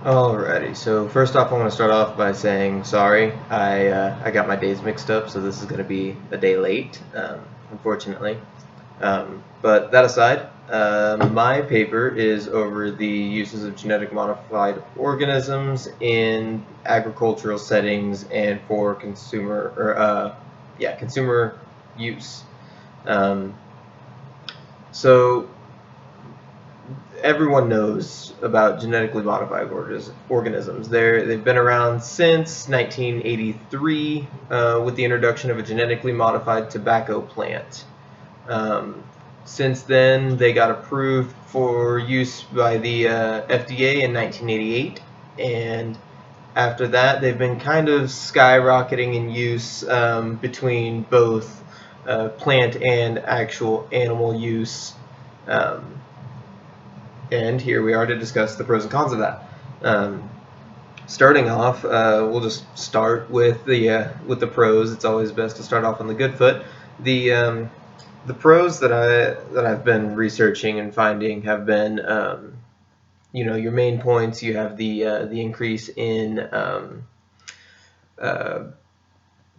Alrighty, so first off, I want to start off by saying sorry. I got my days mixed up, so this is going to be a day late, unfortunately. But that aside, my paper is over the uses of genetic modified organisms in agricultural settings and for consumer use. Um, so everyone knows about genetically modified organisms. They've been around since 1983 with the introduction of a genetically modified tobacco plant. Um, since then, they got approved for use by the FDA in 1988, and after that, they've been kind of skyrocketing in use between both plant and actual animal use. Um, and here we are to discuss the pros and cons of that. Um, Starting off, we'll just start with the pros. It's always best to start off on the good foot. The pros that I've been researching and finding have been, your main points. You have the increase in uh,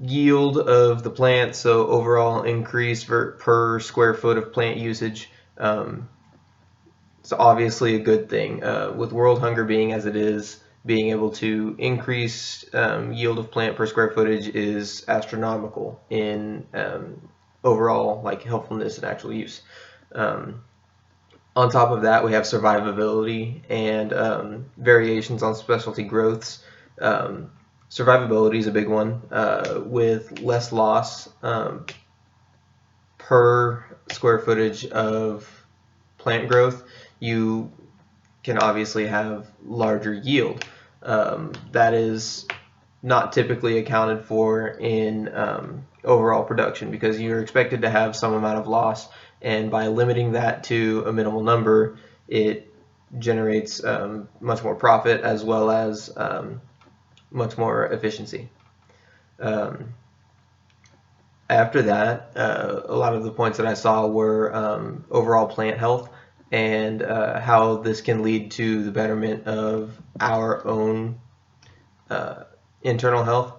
yield of the plant, so overall increase per square foot of plant usage. It's obviously a good thing. With world hunger being as it is, being able to increase yield of plant per square footage is astronomical in overall like helpfulness and actual use. Um, on top of that, we have survivability and variations on specialty growths. Survivability is a big one with less loss per square footage of plant growth. You can obviously have larger yield. That is not typically accounted for in overall production because you're expected to have some amount of loss, and by limiting that to a minimal number, it generates much more profit as well as much more efficiency. Um, After that, a lot of the points that I saw were overall plant health and how this can lead to the betterment of our own uh, internal health.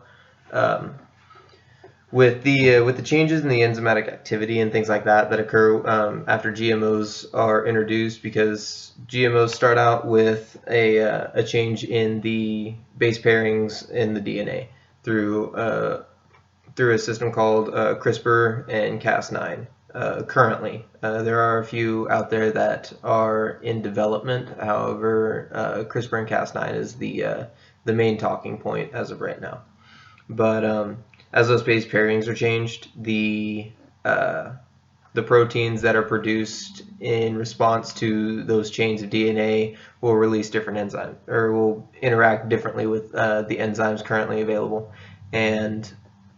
Um, with the changes in the enzymatic activity and things like that that occur after GMOs are introduced, because GMOs start out with a change in the base pairings in the DNA through a system called CRISPR and Cas9. Currently, there are a few out there that are in development. However, CRISPR and Cas9 is the main talking point as of right now. But as those base pairings are changed, the proteins that are produced in response to those chains of DNA will release different enzymes or will interact differently with the enzymes currently available. And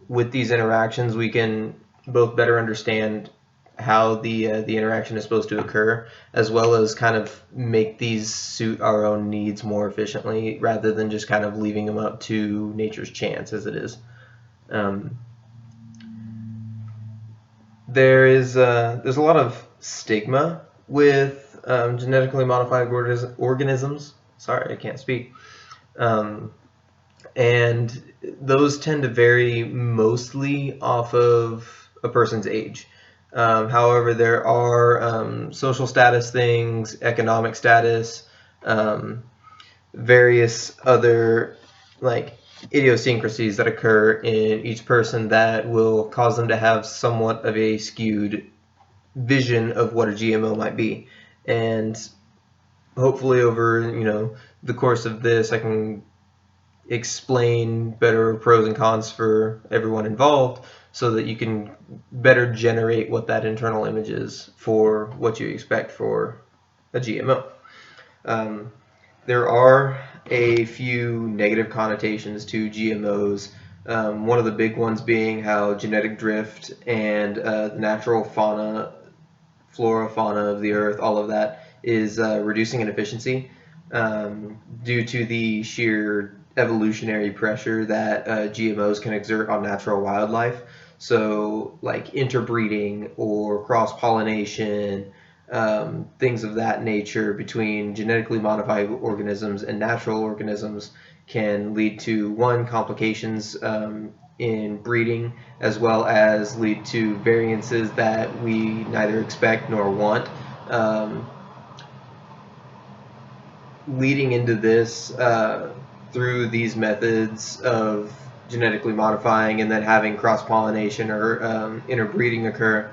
with these interactions, we can both better understand how the interaction is supposed to occur, as well as kind of make these suit our own needs more efficiently, rather than just kind of leaving them up to nature's chance as it is. Um, there's a lot of stigma with genetically modified organisms. Sorry, I can't speak. Um, and those tend to vary mostly off of a person's age. However, there are social status things, economic status, um, various other like idiosyncrasies that occur in each person that will cause them to have somewhat of a skewed vision of what a GMO might be. And hopefully over, the course of this, I can explain better pros and cons for everyone involved so that you can better generate what that internal image is for what you expect for a GMO. Um, there are a few negative connotations to GMOs. One of the big ones being how genetic drift and the natural flora, fauna of the earth, all of that is reducing in efficiency due to the sheer evolutionary pressure that GMOs can exert on natural wildlife. So, like interbreeding or cross pollination, things of that nature between genetically modified organisms and natural organisms can lead to, one, complications in breeding, as well as lead to variances that we neither expect nor want. Leading into this, through these methods of genetically modifying and then having cross-pollination or interbreeding occur,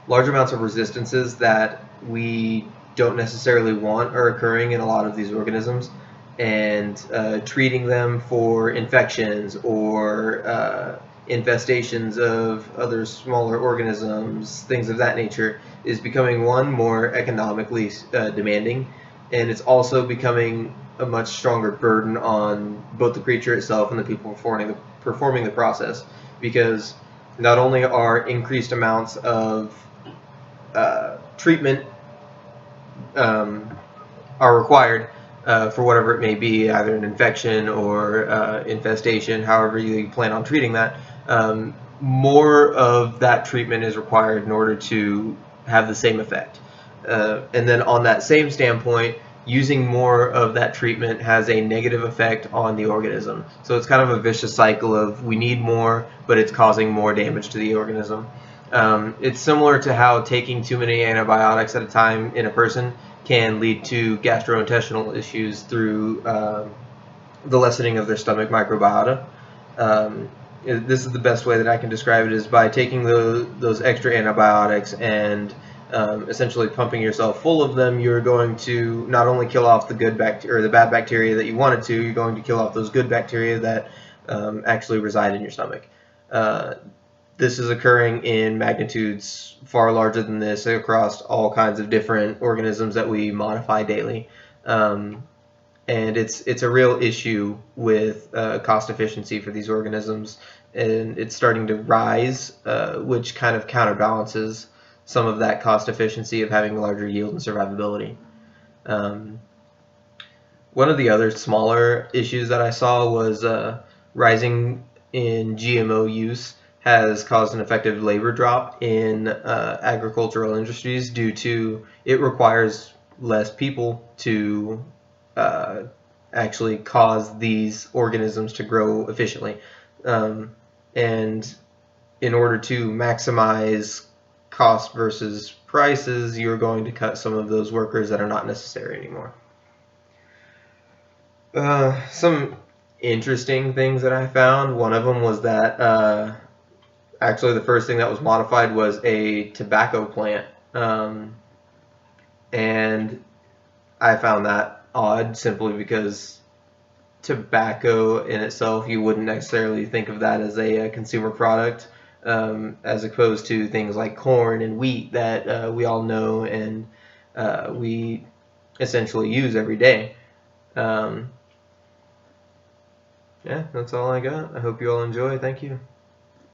large amounts of resistances that we don't necessarily want are occurring in a lot of these organisms, and treating them for infections or infestations of other smaller organisms, things of that nature, is becoming, one, more economically demanding, and it's also becoming a much stronger burden on both the creature itself and the people performing the process, because not only are increased amounts of treatment are required for whatever it may be, either an infection or infestation, however you plan on treating that, more of that treatment is required in order to have the same effect. And then on that same standpoint, using more of that treatment has a negative effect on the organism. So it's kind of a vicious cycle of we need more, but it's causing more damage to the organism. It's similar to how taking too many antibiotics at a time in a person can lead to gastrointestinal issues through the lessening of their stomach microbiota. This is the best way that I can describe it, is by taking those extra antibiotics and essentially pumping yourself full of them. You're going to not only kill off the good bacteria or the bad bacteria that you wanted to, you're going to kill off those good bacteria that actually reside in your stomach. This is occurring in magnitudes far larger than this across all kinds of different organisms that we modify daily. And it's a real issue with cost efficiency for these organisms, and it's starting to rise, which kind of counterbalances some of that cost efficiency of having a larger yield and survivability. One of the other smaller issues that I saw was rising in GMO use has caused an effective labor drop in agricultural industries due to it requires less people to actually cause these organisms to grow efficiently. And in order to maximize cost versus prices, you're going to cut some of those workers that are not necessary anymore. Some interesting things that I found. One of them was that actually the first thing that was modified was a tobacco plant. And I found that odd simply because tobacco in itself, you wouldn't necessarily think of that as a consumer product, as opposed to things like corn and wheat that we all know and we essentially use every day. Yeah, that's all I got. I hope you all enjoy. Thank you.